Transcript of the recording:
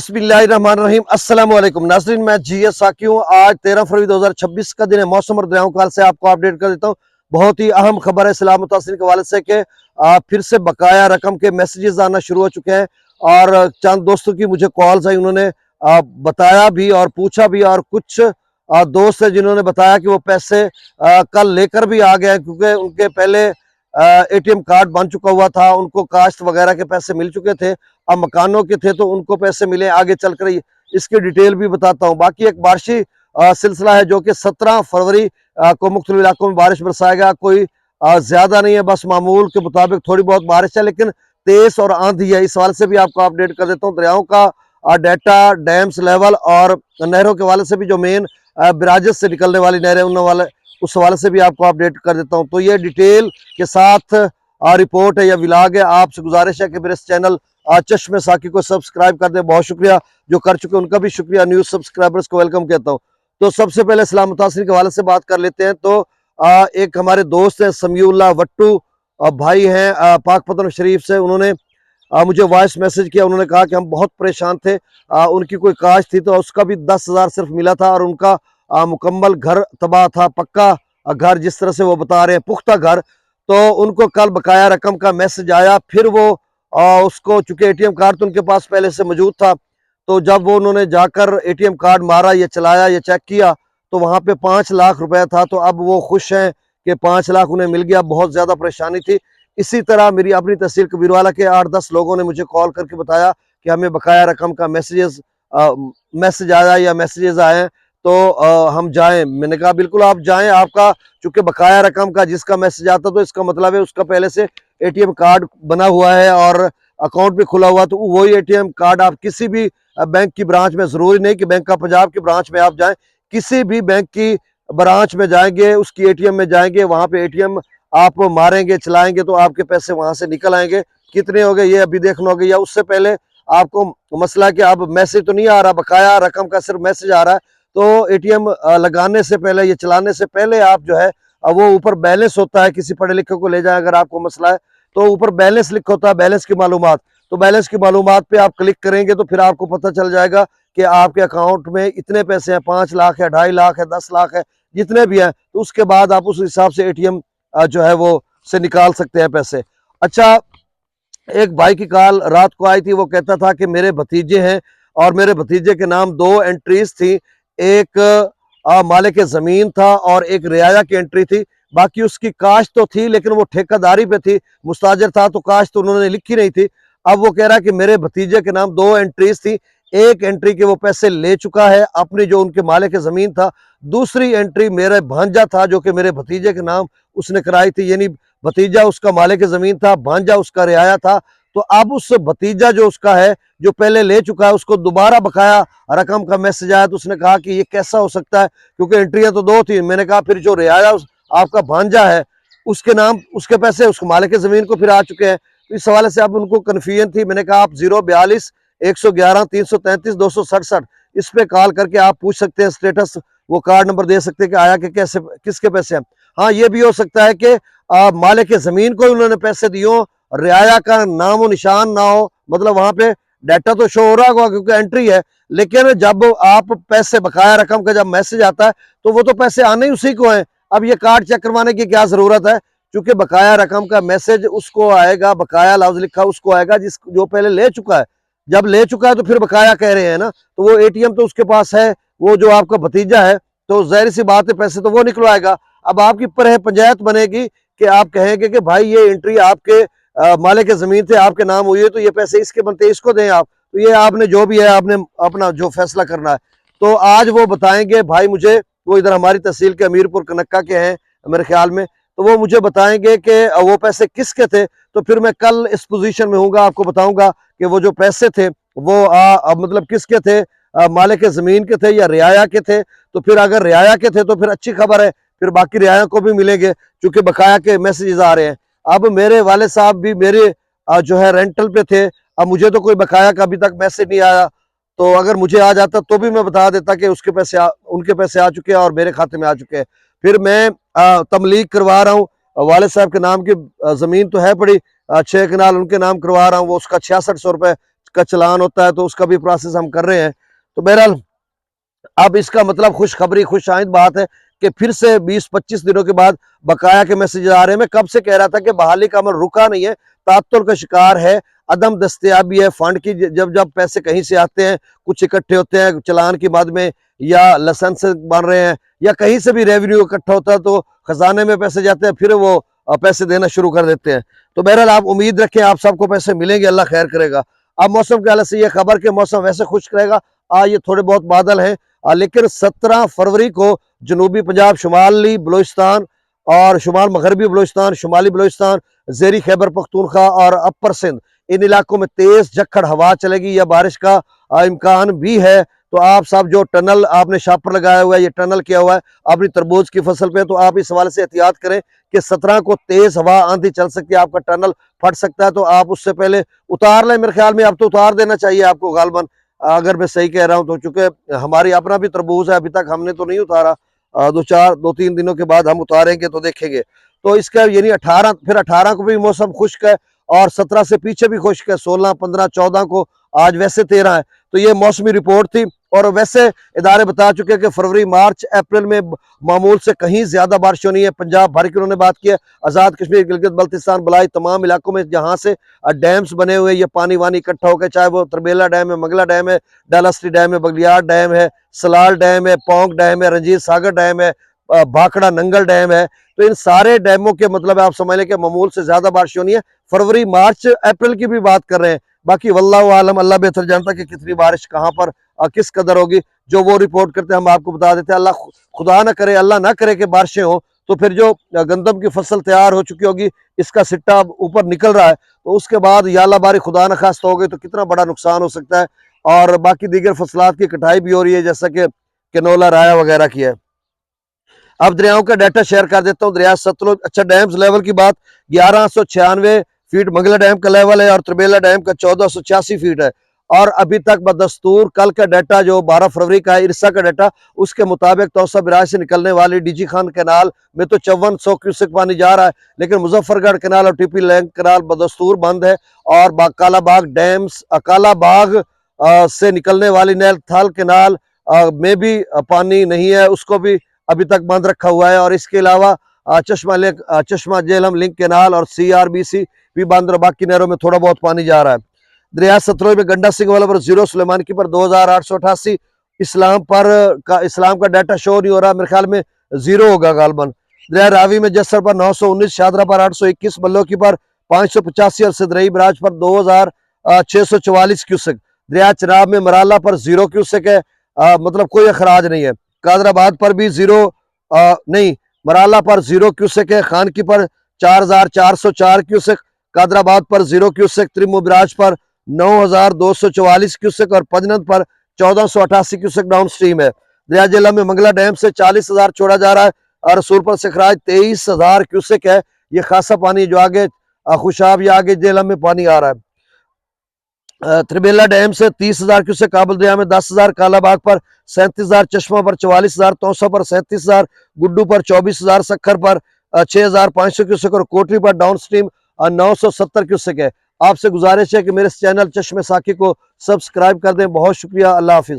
बिस्मिल्लाहिर्रहमानिर्रहीम। अस्सलाम वालेकुम नाज़रीन, मैं जीएस साकी हूँ। आज 13 फरवरी 2026 का दिन है। मौसम और दरियाओं काल से आपको अपडेट कर देता हूँ। बहुत ही अहम खबर है इस्लाम मुतासिर के हवाले से कि फिर से बकाया रकम के मैसेजेस आना शुरू हो चुके हैं और चंद दोस्तों की मुझे कॉल्स आई, उन्होंने बताया भी और पूछा भी, और कुछ दोस्त है जिन्होंने बताया कि वो पैसे कल लेकर भी आ गए क्योंकि उनके पहले एटीएम कार्ड बन चुका हुआ था, उनको काश्त वगैरह के पैसे मिल चुके थे, अब मकानों के थे तो उनको पैसे मिले। आगे चलकर इसकी डिटेल भी बताता हूँ। बाकी एक बारिशी सिलसिला है जो कि 17 फरवरी को मुख्तलिफ इलाकों में बारिश बरसाएगा। कोई ज्यादा नहीं है, बस मामूल के मुताबिक थोड़ी बहुत बारिश है, लेकिन तेज और आंधी है। इस हवाले से भी आपको अपडेट कर देता हूँ। दरियाओं का डाटा, डैम्स लेवल और नहरों के हवाले से भी, जो मेन बराजत से निकलने वाली नहरें उन वाले उस हवाले से भी आपको अपडेट कर देता हूँ। तो ये डिटेल के साथ रिपोर्ट है या विलाग है। आपसे गुजारिश है कि मेरे इस चैनल चश्मे साकी को सब्सक्राइब कर दे। बहुत शुक्रिया जो कर चुके, उनका भी शुक्रिया। न्यूज सब्सक्राइबर्स को वेलकम कहता हूँ। तो सबसे पहले इस्लाम मुतासिर के हवाले से बात कर लेते हैं। तो एक हमारे दोस्त हैं समीउल्लाह वट्टू भाई हैं पाकपतन शरीफ से, उन्होंने मुझे वॉइस मैसेज किया। उन्होंने कहा कि हम बहुत परेशान थे, उनकी कोई काश थी तो उसका भी 10,000 सिर्फ मिला था और उनका मुकम्मल घर तबाह था, पक्का घर जिस तरह से वो बता रहे हैं, पुख्ता घर। तो उनको कल बकाया रकम का मैसेज आया। फिर वो उसको, चूंकि एटीएम कार्ड तो उनके पास पहले से मौजूद था, तो जब वो उन्होंने जाकर एटीएम कार्ड मारा, ये चलाया, ये चेक किया, तो वहां पे 5 लाख रुपए था। तो अब वो खुश हैं कि 5 लाख उन्हें मिल गया। बहुत ज्यादा परेशानी थी। इसी तरह मेरी अपनी तहसील कबीरवाला के 8-10 लोगों ने मुझे कॉल करके बताया कि हमें बकाया रकम का मैसेज आया या मैसेजेस आए, तो हम जाएं। मैंने कहा बिल्कुल आप जाएं। आपका चूंकि बकाया रकम का जिसका मैसेज आता तो इसका मतलब है उसका पहले से एटीएम कार्ड बना हुआ है और अकाउंट भी खुला हुआ, तो वही एटीएम कार्ड आप किसी भी बैंक की ब्रांच में, जरूरी नहीं कि बैंक ऑफ पंजाब की ब्रांच में आप जाएं, किसी भी बैंक की ब्रांच में जाएंगे, उसकी एटीएम में जाएंगे, वहां पे एटीएम आप मारेंगे, चलाएंगे तो आपके पैसे वहां से निकल आएंगे। कितने हो गए ये अभी देखना होगा, या उससे पहले आपको मसला कि अब मैसेज तो नहीं आ रहा, बकाया रकम का सिर्फ मैसेज आ रहा है। तो एटीएम लगाने से पहले, ये चलाने से पहले आप जो है वो ऊपर बैलेंस होता है, किसी पढ़े लिखे को ले जाए अगर आपको मसला है तो ऊपर बैलेंस लिखा होता है, बैलेंस की मालूमात। तो बैलेंस की मालूमात पे आप क्लिक करेंगे तो फिर आपको पता चल जाएगा कि आपके अकाउंट में इतने पैसे हैं, 5 लाख है, 2.5 लाख है, 10 लाख है, जितने भी हैं। तो उसके बाद आप उस हिसाब से एटीएम जो है वो से निकाल सकते हैं पैसे। अच्छा, एक भाई की कॉल रात को आई थी, वो कहता था कि मेरे भतीजे हैं और मेरे भतीजे के नाम 2 एंट्रीज थी, एक मालिक जमीन था और एक रियाया की एंट्री थी। बाकी उसकी काश्त तो थी लेकिन वो ठेकेदारी पे थी, मुस्ताजर था, तो काश्त तो उन्होंने लिखी नहीं थी। अब वो कह रहा है कि मेरे भतीजे के नाम 2 एंट्रीज थी, एक एंट्री के वो पैसे ले चुका है अपनी, जो उनके मालिक जमीन था। दूसरी एंट्री मेरा भांजा था जो कि मेरे भतीजे के नाम उसने कराई थी, यानी भतीजा उसका मालिक जमीन था, भांजा उसका रियाया था। तो अब उस भतीजा जो उसका है, जो पहले ले चुका है, उसको दोबारा बकाया रकम का मैसेज आया। तो उसने कहा कि ये कैसा हो सकता है, क्योंकि एंट्रियां तो 2 थी। मैंने कहा फिर जो रियाया आपका भांजा है उसके नाम, उसके पैसे उसके मालिक जमीन को फिर आ चुके हैं। तो इस हवाले से अब उनको कन्फ्यूजन थी। मैंने कहा आप 042 111 333 267 इस पे कॉल करके आप पूछ सकते हैं, स्टेटस वो कार्ड नंबर दे सकते हैं कि आया कि कैसे, किसके पैसे हैं। हाँ, ये भी हो सकता है कि मालिक जमीन को उन्होंने पैसे दिए, रियाया का नामो निशान ना हो, मतलब वहां पे डाटा तो शो हो रहा होगा क्योंकि एंट्री है, लेकिन जब आप पैसे, बकाया रकम का जब मैसेज आता है तो वो तो पैसे आने ही उसी को हैं। अब ये कार्ड चेक करवाने की क्या जरूरत है, क्योंकि बकाया रकम का मैसेज उसको आएगा, बकाया लफ्ज लिखा उसको आएगा जो पहले ले चुका है। जब ले चुका है तो फिर बकाया कह रहे हैं ना, तो वो एटीएम तो उसके पास है, वो जो आपका भतीजा है, तो जाहिर सी बात है पैसे तो वो निकलवाएगा। अब आपकी पर पंचायत बनेगी कि आप कहेंगे कि भाई ये एंट्री आपके मालिक जमीन थे, आपके नाम हुई है, तो ये पैसे इसके बनते, इसको दें आप। तो ये आपने जो भी है, आपने अपना जो फैसला करना है। तो आज वो बताएंगे भाई मुझे, वो इधर हमारी तहसील के अमीरपुर कनक्का के हैं मेरे ख्याल में, तो वो मुझे बताएंगे कि वो पैसे किसके थे। तो फिर मैं कल इस पोजीशन में हूँगा, आपको बताऊंगा कि वो जो पैसे थे वो मतलब किसके थे, मालिक जमीन के थे या रियाया के थे। तो फिर अगर रियाया के थे तो फिर अच्छी खबर है, फिर बाकी रियाया को भी मिलेंगे, चूंकि बकाया के मैसेजेस आ रहे हैं। अब मेरे वाले साहब भी मेरे जो है रेंटल पे थे, अब मुझे तो कोई बकाया का अभी तक मैसेज नहीं आया। तो अगर मुझे आ जाता तो भी मैं बता देता कि उसके पैसे उनके पैसे आ चुके हैं और मेरे खाते में आ चुके हैं। फिर मैं तमलीग करवा रहा हूँ, वाले साहब के नाम की जमीन तो है पड़ी, 6 कनाल उनके नाम करवा रहा हूँ, वो उसका 6600 रुपये का चलान होता है, तो उसका भी प्रोसेस हम कर रहे हैं। तो बहरहाल अब इसका मतलब खुशखबरी खुशाइंद बात है कि फिर से 20-25 दिनों के बाद बकाया के मैसेज आ रहे हैं। मैं कब से कह रहा था कि बहाली का अमल रुका नहीं है, तात्तुल का शिकार है, अदम दस्तयाबी है फंड की। जब जब पैसे कहीं से आते हैं, कुछ इकट्ठे होते हैं चलान की मद में, या लाइसेंस बन रहे हैं, या कहीं से भी रेवेन्यू इकट्ठा होता है, तो खजाने में पैसे जाते हैं, फिर वो पैसे देना शुरू कर देते हैं। तो बहरहाल आप उम्मीद रखें आप सबको पैसे मिलेंगे, अल्लाह खैर करेगा। अब मौसम के हालत से ये खबर कि मौसम वैसे खुश्क रहेगा। आज ये थोड़े बहुत बादल हैं, लेकिन 17 फरवरी को जनूबी पंजाब, शुमाली बलोचिस्तान और शुमाल मगरबी बलोचिस्तान, शुमाली बलोचिस्तान, ज़ेरी खैबर पख्तूनख्वा और अपर सिंध, इन इलाकों में तेज झक्खड़ हवा चलेगी या बारिश का इम्कान भी है। तो आप सब जो टनल आपने शापर लगाया हुआ है, ये टनल किया हुआ है अपनी तरबूज की फसल पे, तो आप इस हवाले से एहतियात करें कि 17 को तेज हवा आंधी चल सकती है, आपका टनल फट सकता है, तो आप उससे पहले उतार लें। मेरे ख्याल में अब तो उतार देना चाहिए आपको गालबन, अगर मैं सही कह रहा हूं तो, चूंकि हमारी अपना भी तरबूज है, अभी तक हमने तो नहीं उतारा, 2-3 दिनों के बाद हम उतारेंगे तो देखेंगे। तो इसका यानी 18, फिर 18 को भी मौसम खुश्क है, और 17 से पीछे भी खुश्क है, 16, 15, 14 को, आज वैसे 13 है। तो ये मौसमी रिपोर्ट थी, और वैसे इदारे बता चुके हैं कि फरवरी, मार्च, अप्रैल में मामूल से कहीं ज्यादा बारिश होनी है। पंजाब भर की उन्होंने बात की है, आजाद कश्मीर, गिलगित बल्तिस्तान, बलाई, तमाम इलाकों में जहां से डैम्स बने हुए, ये पानी वानी इकट्ठा होकर, चाहे वो तरबेला डैम है, मंगला डैम है, डालास्ट्री डैम है, बगलियार डैम है, सलाल डैम है, पोंक डैम है, रंजीत सागर डैम है, भाखड़ा नंगल डैम है। तो इन सारे डैमों के मतलब आप समझ लें कि मामूल से ज्यादा बारिश होनी है। फरवरी, मार्च, अप्रैल की भी बात कर रहे हैं, बाकी वल्लाहु आलम, अल्लाह बेहतर जानता कि कितनी बारिश कहाँ पर किस कदर होगी। जो वो रिपोर्ट करते हैं हम आपको बता देते हैं। अल्लाह खुदा ना करे, अल्लाह ना करे कि बारिशें हो, तो फिर जो गंदम की फसल तैयार हो चुकी होगी, इसका सिट्टा ऊपर निकल रहा है, तो उसके बाद या अल्लाह बारी खुदा न खास्ता हो गई तो कितना बड़ा नुकसान हो सकता है। और बाकी दीगर फसलात की कटाई भी हो रही है, जैसा कि कैनोला, राया वगैरह की है। अब दरियाओं का डाटा शेयर कर देता हूँ। दरिया सतलुज, अच्छा डैम्स लेवल की बात, 1196 फीट मंगला डैम का लेवल है, और त्रिबेला डैम का 1486 फीट है। और अभी तक बदस्तूर कल का डाटा जो 12 फरवरी का है, इरसा का डाटा, उसके मुताबिक तौसा बिराज से निकलने वाली डीजी खान कैनाल में तो 5400 क्यूसेक पानी जा रहा है, लेकिन मुजफ्फरगढ़ कैनाल और टीपी लैंक कैनाल बदस्तूर बंद है। और कालाबाग डैम्स, कालाबाग से निकलने वाली नैल थाल कैनाल में भी पानी नहीं है, उसको भी अभी तक बंद रखा हुआ है। और इसके अलावा चश्मा जेहलम लिंक कैनाल और CRBC भी बंद, बाकी नहरों में थोड़ा बहुत पानी जा रहा है। दरिया सतलुज में गंडा सिंह वाला पर 0, सुलेमान की पर 2888, इस्लाम का डाटा शो नहीं हो रहा, मेरे ख्याल में 0 होगा गालबन। दरिया रावी में जसर पर 919, शादरा पर 821, बल्लो की पर 585 और सिदरई बराज पर 2644 क्यूसेक। दरिया चनाब में मराला पर 0 क्यूसेक है, मतलब कोई अखराज नहीं है। कादराबाद पर भी 0 नहीं, मराला पर 0 क्यूसेक है, खान की पर 4404 क्यूसेक, कादराबाद पर 0 क्यूसेक, त्रिमु बिराज पर 9244 क्यूसेक और पजनंद पर 1488 क्यूसेक डाउन स्ट्रीम है। दरिया जेहलम में मंगला डैम से 40,000 छोड़ा जा रहा है, और रसूलपुर से खराज 23,000 क्यूसेक है। ये खासा पानी जो आगे खुशाब या आगे जेहलम में पानी आ रहा है। त्रिबेला डैम से 30,000 क्यूसेक, काबुल दरिया में 10,000, कालाबाग पर 37,000, चश्मा पर 44,000, तौसा पर 37,000, गुड्डू पर 24,000, सखर पर 6,500 क्यूसेक और कोटरी पर डाउन स्ट्रीम 970 क्यूसेक है। आपसे गुजारिश है कि मेरे चैनल चश्मे साकी को सब्सक्राइब कर दें। बहुत शुक्रिया, अल्लाह हाफिज।